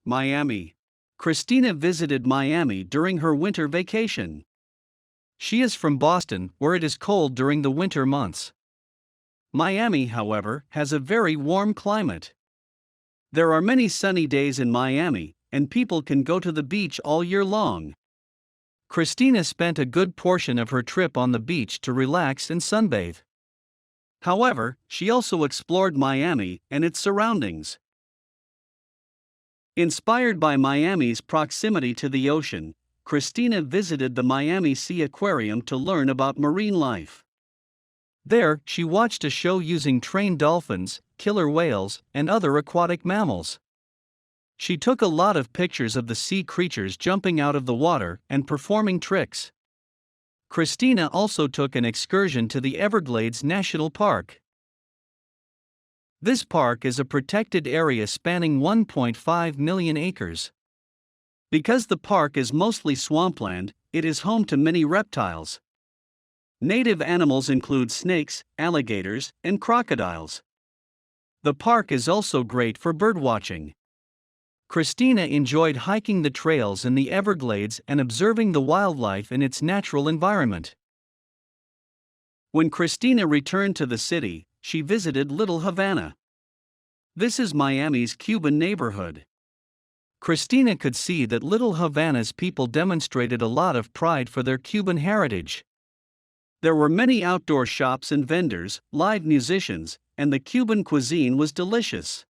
Miami. Christina visited Miami during her winter vacation. She is from Boston, where it is cold during the winter months. Miami, however, has a very warm climate. There are many sunny days in Miami, and people can go to the beach all year long. Christina spent a good portion of her trip on the beach to relax and sunbathe. However, she also explored Miami and its surroundings. Inspired by Miami's proximity to the ocean, Christina visited the Miami Sea Aquarium to learn about marine life. There, she watched a show using trained dolphins, killer whales, and other aquatic mammals. She took a lot of pictures of the sea creatures jumping out of the water and performing tricks. Christina also took an excursion to the Everglades National Park. This park is a protected area spanning 1.5 million acres. Because the park is mostly swampland, it is home to many reptiles. Native animals include snakes, alligators, and crocodiles. The park is also great for birdwatching. Christina enjoyed hiking the trails in the Everglades and observing the wildlife in its natural environment. When Christina returned to the city, she visited Little Havana. This is Miami's Cuban neighborhood. Christina could see that Little Havana's people demonstrated a lot of pride for their Cuban heritage. There were many outdoor shops and vendors, live musicians, and the Cuban cuisine was delicious.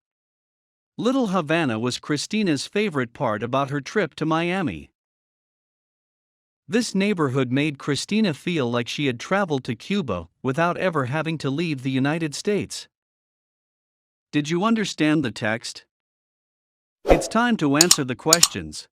Little Havana was Christina's favorite part about her trip to Miami. This neighborhood made Christina feel like she had traveled to Cuba without ever having to leave the United States. Did you understand the text? It's time to answer the questions.